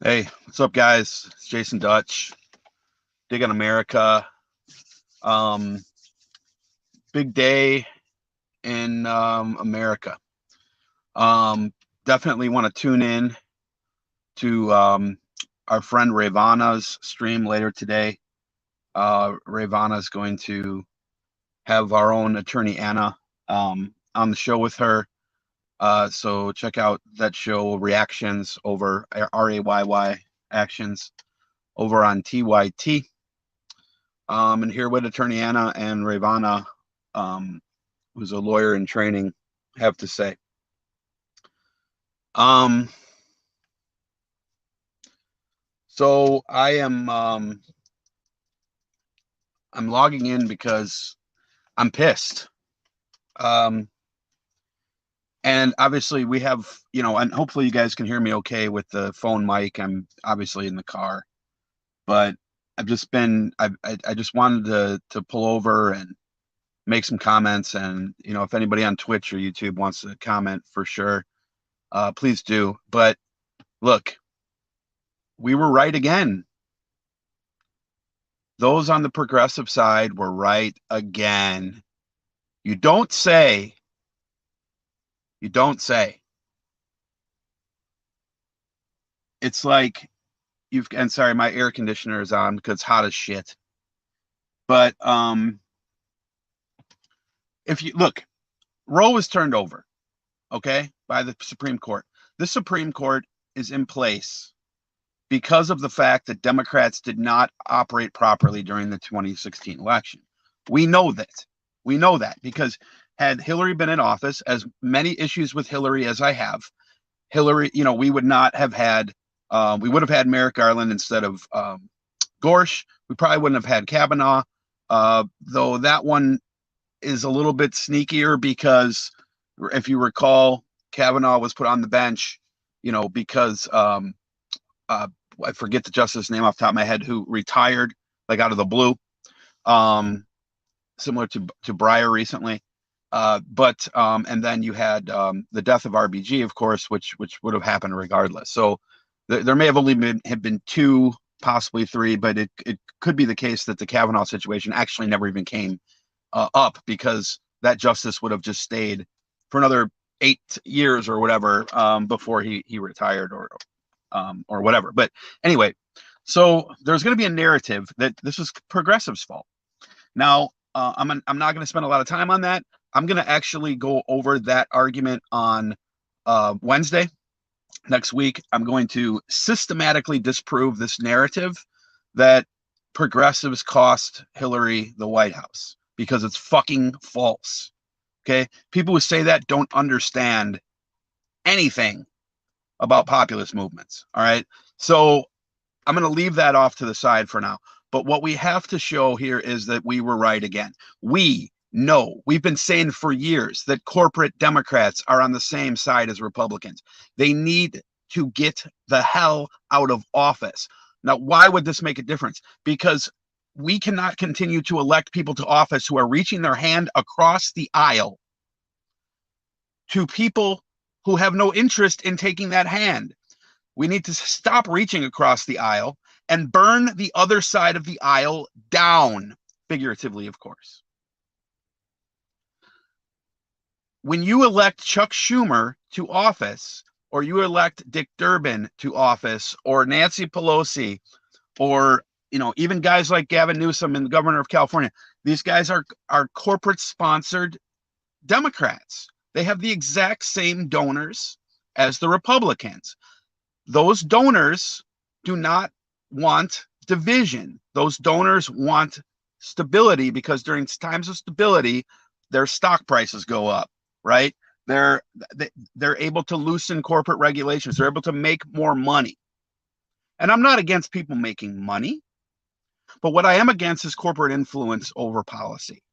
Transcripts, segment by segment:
Hey, what's up, guys? It's Jason Dutch, Digging America. Um, Big day in America. Um, Definitely want to tune in to our friend Ravana's stream later today. Ravana is going to have our own attorney Anna on the show with her. So check out that show, Reactions over RAYY Actions over on TYT. And hear what Attorney Anna and Ravana, um, who's a lawyer in training, have to say. Um, so I'm logging in because I'm pissed. Um, and obviously we have, and hopefully you guys can hear me okay with the phone mic. I'm obviously in the car, but I just wanted to pull over and make some comments. And if anybody on Twitch or YouTube wants to comment, for sure, please do. But look, we were right again. Those on the progressive side were right again. You don't say. You don't say. It's like and sorry, my air conditioner is on because it's hot as shit. But if you look, Roe was turned over, okay, by the Supreme Court. The Supreme Court is in place because of the fact that Democrats did not operate properly during the 2016 election. We know that. We know that because had Hillary been in office, as many issues with Hillary as I have, Hillary, we would not have had, we would have had Merrick Garland instead of Gorsh. We probably wouldn't have had Kavanaugh, though that one is a little bit sneakier because if you recall, Kavanaugh was put on the bench, because I forget the justice's name off the top of my head, who retired like out of the blue, similar to Breyer recently. But and then you had the death of RBG, of course, which would have happened regardless. So there may have only been two, possibly three, but it could be the case that the Kavanaugh situation actually never even came up because that justice would have just stayed for another 8 years or whatever before he retired or whatever. But anyway, so there's going to be a narrative that this is progressive's fault. Now, I'm not going to spend a lot of time on that. I'm going to actually go over that argument on Wednesday next week. I'm going to systematically disprove this narrative that progressives cost Hillary the White House because it's fucking false. Okay? People who say that don't understand anything about populist movements. All right. So I'm going to leave that off to the side for now. But what we have to show here is that we were right again. We know, we've been saying for years that corporate Democrats are on the same side as Republicans. They need to get the hell out of office. Now, why would this make a difference? Because we cannot continue to elect people to office who are reaching their hand across the aisle to people who have no interest in taking that hand. We need to stop reaching across the aisle and burn the other side of the aisle down, figuratively, of course. When you elect Chuck Schumer to office, or you elect Dick Durbin to office, or Nancy Pelosi, or even guys like Gavin Newsom and the governor of California, these guys are corporate sponsored Democrats. They have the exact same donors as the Republicans. Those donors do not want division. Those donors want stability because during times of stability, their stock prices go up, right? They're able to loosen corporate regulations. They're able to make more money. And I'm not against people making money, but what I am against is corporate influence over policy.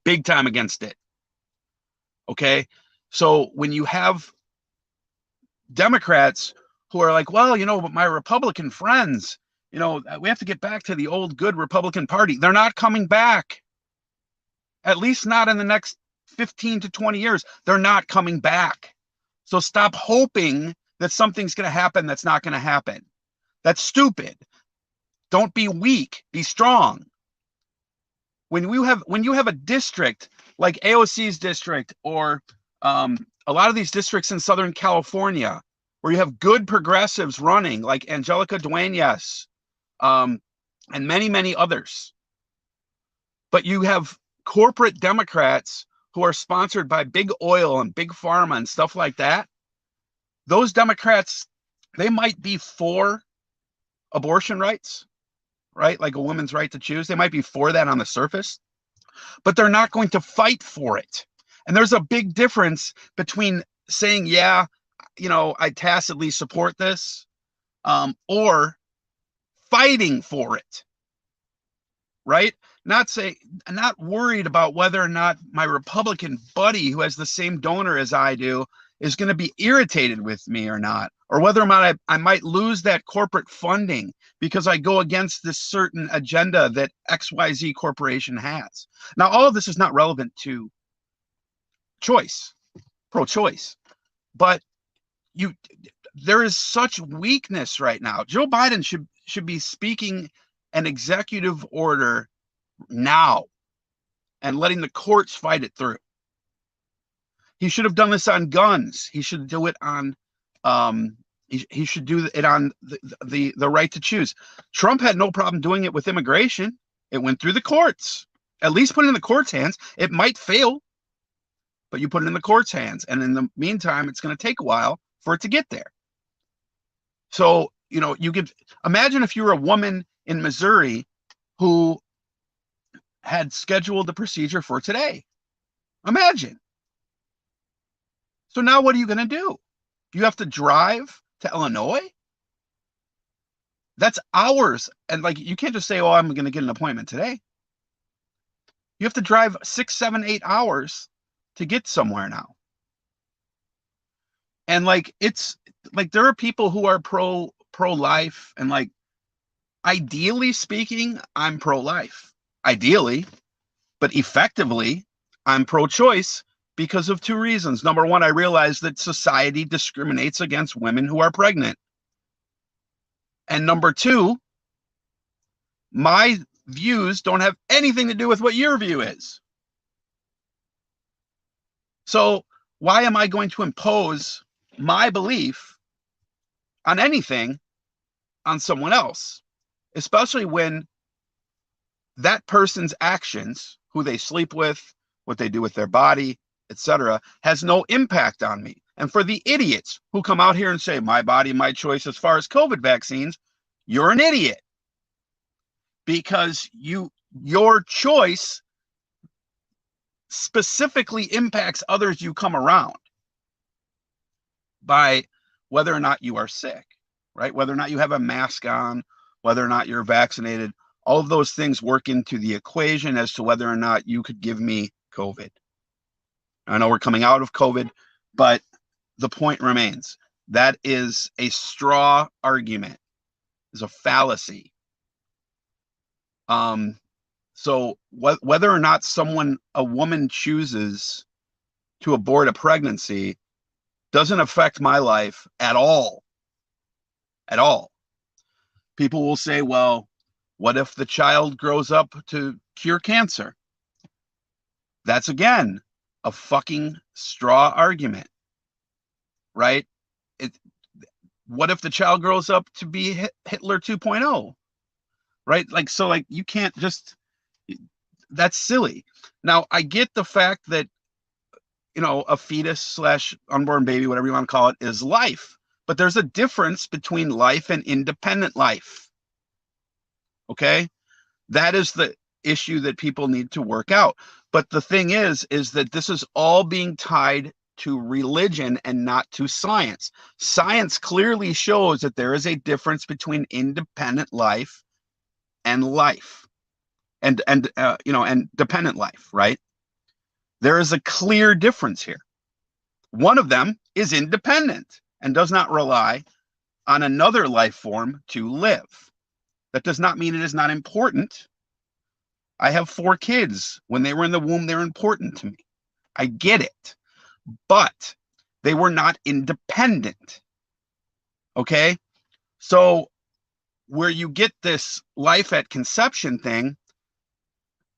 Big time against it. Okay? So when you have Democrats who are like, well, but my Republican friends, we have to get back to the old good Republican Party. They're not coming back. At least not in the next 15 to 20 years. They're not coming back. So stop hoping that something's going to happen that's not going to happen. That's stupid. Don't be weak, be strong. When you have a district like AOC's district, or a lot of these districts in Southern California, where you have good progressives running, like Angelica Duenas, and many, many others, but you have corporate Democrats who are sponsored by big oil and big pharma and stuff like that. Those Democrats, they might be for abortion rights, right? Like a woman's right to choose. They might be for that on the surface, but they're not going to fight for it. And there's a big difference between saying, yeah, I tacitly support this, or fighting for it, right? Not worried about whether or not my Republican buddy who has the same donor as I do is going to be irritated with me or not, or whether or not I might lose that corporate funding because I go against this certain agenda that XYZ corporation has. Now, all of this is not relevant to choice, pro-choice, but there is such weakness right now. Joe Biden should be speaking an executive order now and letting the courts fight it through. He should have done this on guns. He should do it on he should do it on the right to choose. Trump had no problem doing it with immigration. It went through the courts. At least put it in the courts' hands. It might fail, but you put it in the courts' hands. And in the meantime, it's going to take a while for it to get there. So, you could imagine if you were a woman in Missouri who had scheduled the procedure for today. Imagine. So now what are you going to do? You have to drive to Illinois? That's hours. And you can't just say, oh, I'm going to get an appointment today. You have to drive 6, 7, 8 hours to get somewhere now. And it's there are people who are pro-life, and ideally speaking, I'm pro-life. Ideally, but effectively, I'm pro-choice because of 2 reasons. Number one, I realize that society discriminates against women who are pregnant. And number 2, my views don't have anything to do with what your view is. So why am I going to impose my belief on anything on someone else, especially when that person's actions, who they sleep with, what they do with their body, etc., has no impact on me? And for the idiots who come out here and say, my body, my choice as far as COVID vaccines, you're an idiot, because your choice specifically impacts others you come around by whether or not you are sick, right? Whether or not you have a mask on, whether or not you're vaccinated. All of those things work into the equation as to whether or not you could give me COVID. I know we're coming out of COVID, but the point remains. That is a straw argument, is a fallacy. So whether or not a woman chooses to abort a pregnancy doesn't affect my life at all. At all. People will say, well, what if the child grows up to cure cancer? That's, again, a fucking straw argument, right? What if the child grows up to be Hitler 2.0, right? You can't just, that's silly. Now, I get the fact that, a fetus / unborn baby, whatever you want to call it, is life. But there's a difference between life and independent life. Okay? That is the issue that people need to work out. But the thing is that this is all being tied to religion and not to science. Science clearly shows that there is a difference between independent life and life, and dependent life, right? There is a clear difference here. One of them is independent and does not rely on another life form to live. That does not mean it is not important. I have 4 kids. When they were in the womb, they're important to me. I get it. But they were not independent. Okay. So where you get this life at conception thing,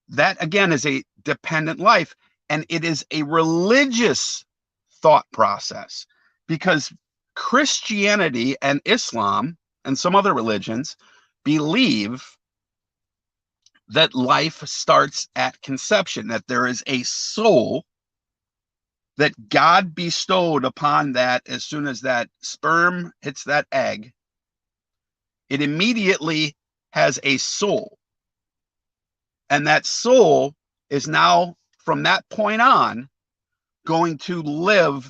that again is a dependent life, and it is a religious thought process, because Christianity and Islam and some other religions believe that life starts at conception, that there is a soul that God bestowed upon that. As soon as that sperm hits that egg, it immediately has a soul. And that soul is now, from that point on, going to live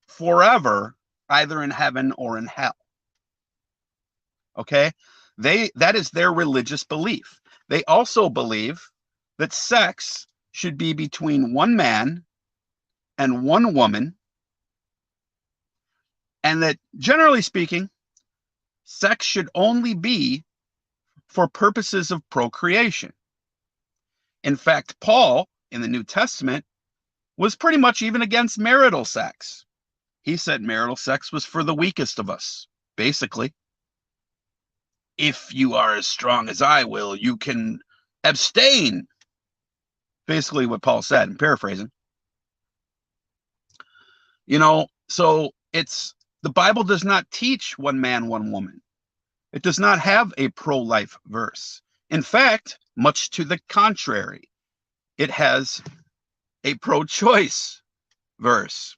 forever, either in heaven or in hell. Okay? That is their religious belief. They also believe that sex should be between one man and one woman, and that generally speaking, sex should only be for purposes of procreation. In fact, Paul in the New Testament was pretty much even against marital sex. He said marital sex was for the weakest of us, basically. If you are as strong as I will, you can abstain. Basically what Paul said, I'm paraphrasing. So the Bible does not teach one man, one woman. It does not have a pro-life verse. In fact, much to the contrary, it has a pro-choice verse.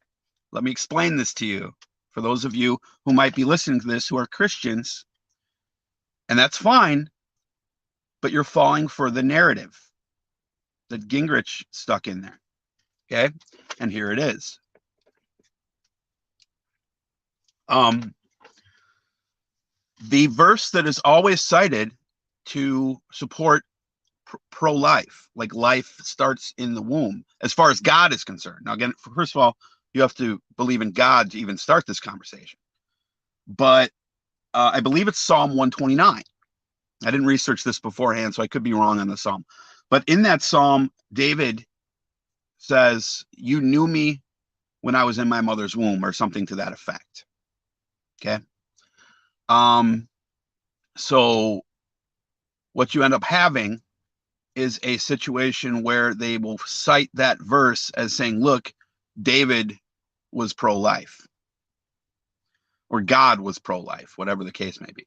Let me explain this to you. For those of you who might be listening to this who are Christians, and that's fine, but you're falling for the narrative that Gingrich stuck in there. Okay? And here it is. The verse that is always cited to support pro-life, like life starts in the womb, as far as God is concerned. Now, again, first of all, you have to believe in God to even start this conversation. But I believe it's Psalm 129. I didn't research this beforehand, so I could be wrong on the psalm. But in that psalm, David says, "You knew me when I was in my mother's womb," or something to that effect. Okay. So what you end up having is a situation where they will cite that verse as saying, look, David was pro-life, or God was pro-life, whatever the case may be.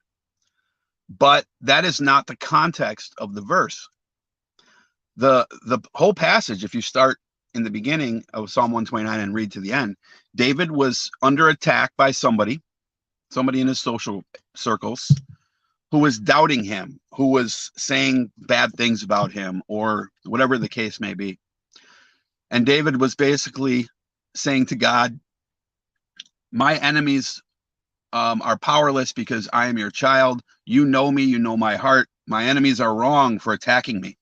But that is not the context of the verse. The whole passage, if you start in the beginning of Psalm 129 and read to the end, David was under attack by somebody in his social circles, who was doubting him, who was saying bad things about him, or whatever the case may be. And David was basically saying to God, my enemies are powerless because I am your child. You know me, you know my heart. My enemies are wrong for attacking me.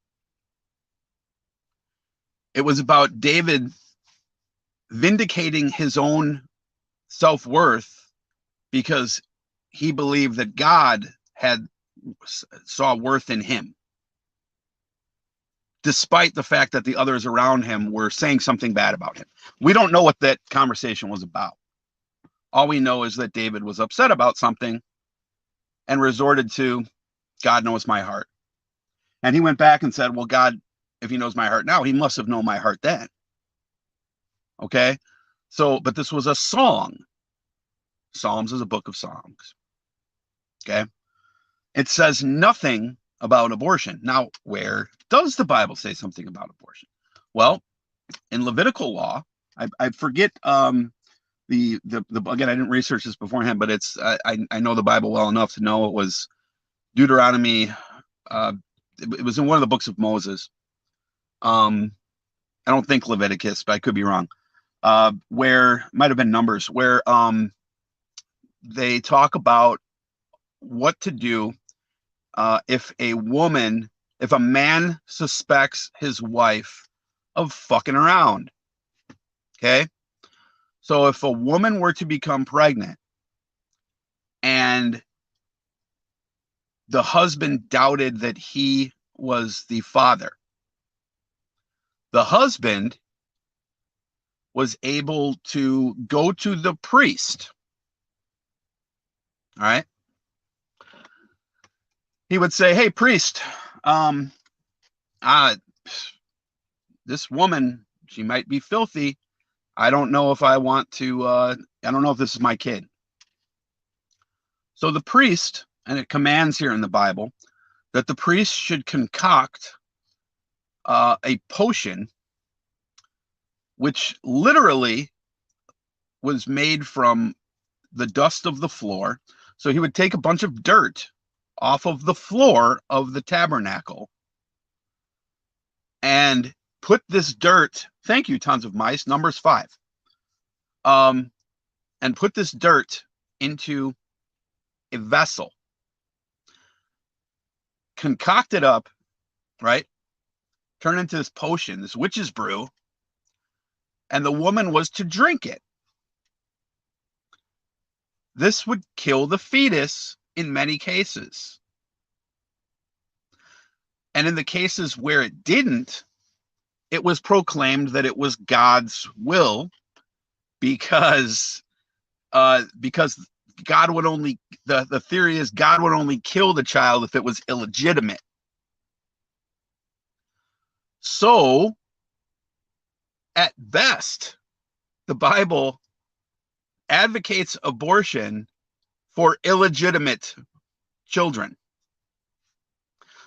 It was about David vindicating his own self-worth, because he believed that God saw worth in him, despite the fact that the others around him were saying something bad about him. We don't know what that conversation was about. All we know is that David was upset about something and resorted to, God knows my heart. And he went back and said, well, God, if he knows my heart now, he must have known my heart then. Okay. So, but this was a song. Psalms is a book of songs. Okay. It says nothing about abortion. Now, where does the Bible say something about abortion? Well, in Levitical law, I forget again, I didn't research this beforehand, but it's I know the Bible well enough to know it was Deuteronomy. It was in one of the books of Moses. I don't think Leviticus, but I could be wrong. Where might have been Numbers, where they talk about what to do if a man suspects his wife of fucking around. Okay. So if a woman were to become pregnant and the husband doubted that he was the father, the husband was able to go to the priest All right. He would say, "Hey, priest, um, uh, this woman, she might be filthy. I don't know if I want to, I don't know if this is my kid." So the priest, and it commands here in the Bible that the priest should concoct a potion, which literally was made from the dust of the floor. So he would take a bunch of dirt off of the floor of the tabernacle and put this dirt, thank you, tons of mice, Numbers 5, um, and put this dirt into a vessel, concoct it up, right? Turn into this potion, this witch's brew, and the woman was to drink it. This would kill the fetus in many cases. And in the cases where it didn't, it was proclaimed that it was God's will, because God would only, the theory is God would only kill the child if it was illegitimate. So at best, the Bible advocates abortion for illegitimate children.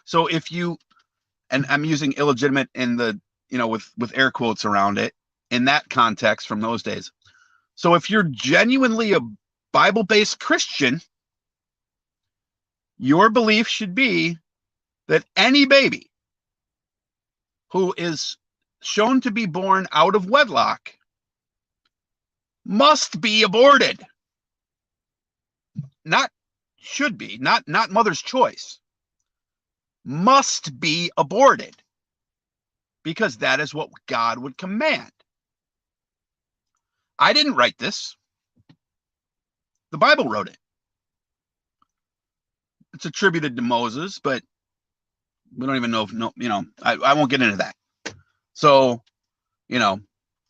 So if you, and I'm using illegitimate in the, with air quotes around it, in that context from those days. So if you're genuinely a Bible-based Christian, your belief should be that any baby who is shown to be born out of wedlock must be aborted. Not should be, not mother's choice. Must be aborted, because that is what God would command. I didn't write this. The Bible wrote it. It's attributed to Moses, but we don't even know if, I won't get into that. So,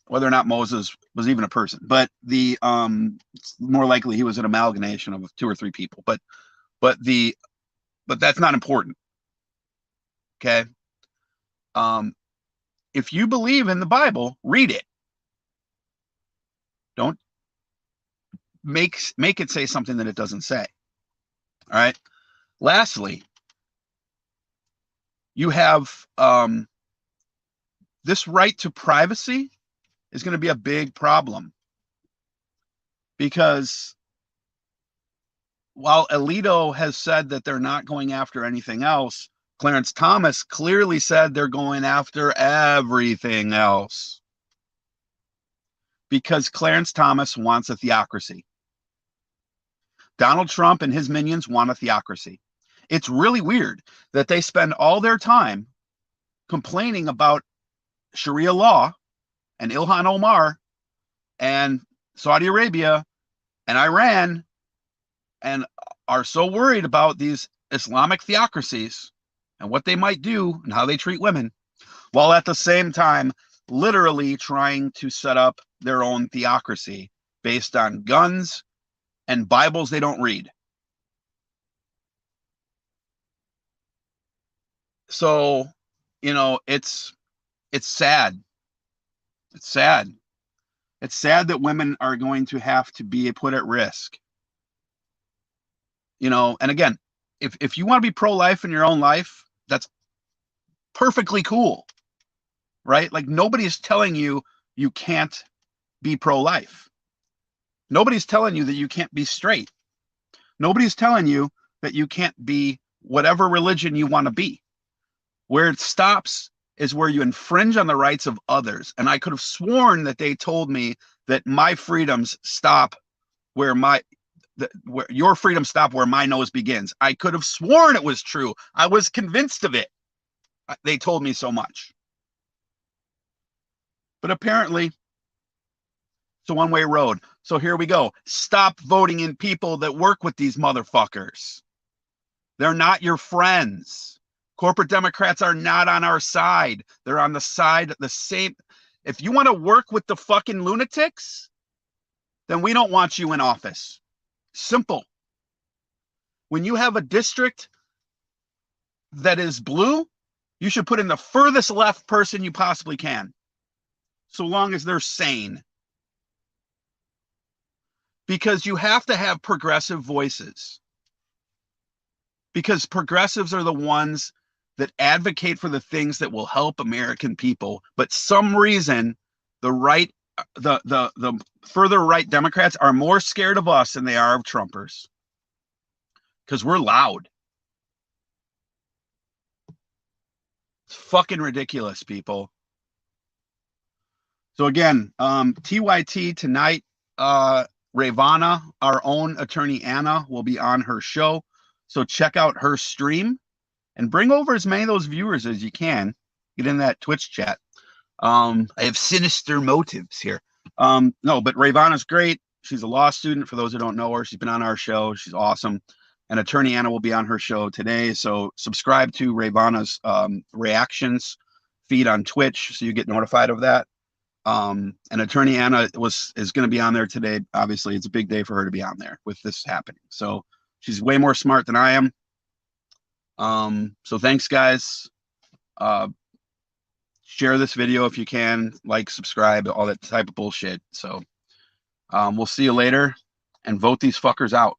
whether or not Moses was even a person, but it's more likely he was an amalgamation of 2 or 3 people, but that's not important. Okay. If you believe in the Bible, read it. Don't make it say something that it doesn't say. All right. Lastly, you have this right to privacy is going to be a big problem, because while Alito has said that they're not going after anything else, Clarence Thomas clearly said they're going after everything else, because Clarence Thomas wants a theocracy. Donald Trump and his minions want a theocracy. It's really weird that they spend all their time complaining about Sharia law and Ilhan Omar and Saudi Arabia and Iran, and are so worried about these Islamic theocracies and what they might do and how they treat women, while at the same time literally trying to set up their own theocracy based on guns and Bibles they don't read. So, it's sad. It's sad. It's sad that women are going to have to be put at risk. And again, if you want to be pro-life in your own life, that's perfectly cool, right? Like, nobody's telling you you can't be pro-life. Nobody's telling you that you can't be straight. Nobody's telling you that you can't be whatever religion you want to be. Where it stops is where you infringe on the rights of others. And I could have sworn that they told me that my freedoms stop where where your freedoms stop where my nose begins. I could have sworn it was true. I was convinced of it. They told me so much. But apparently, it's a one-way road. So here we go. Stop voting in people that work with these motherfuckers. They're not your friends. Corporate Democrats are not on our side. They're on the side the same. If you want to work with the fucking lunatics, then we don't want you in office. Simple. When you have a district that is blue, you should put in the furthest left person you possibly can, so long as they're sane. Because you have to have progressive voices. Because progressives are the ones that advocate for the things that will help American people. But some reason the right, the further right Democrats are more scared of us than they are of Trumpers. Because we're loud. It's fucking ridiculous, people. So again, TYT tonight, Ravana, our own attorney Anna, will be on her show. So check out her stream and bring over as many of those viewers as you can. Get in that Twitch chat. I have sinister motives here. No, but Ravana's great. She's a law student. For those who don't know her, she's been on our show. She's awesome. And attorney Anna will be on her show today. So subscribe to Ravana's reactions feed on Twitch so you get notified of that. And attorney Anna is going to be on there today. Obviously, it's a big day for her to be on there with this happening. So she's way more smart than I am. So thanks, guys. Share this video if you can, like, subscribe, all that type of bullshit. So we'll see you later, and vote these fuckers out.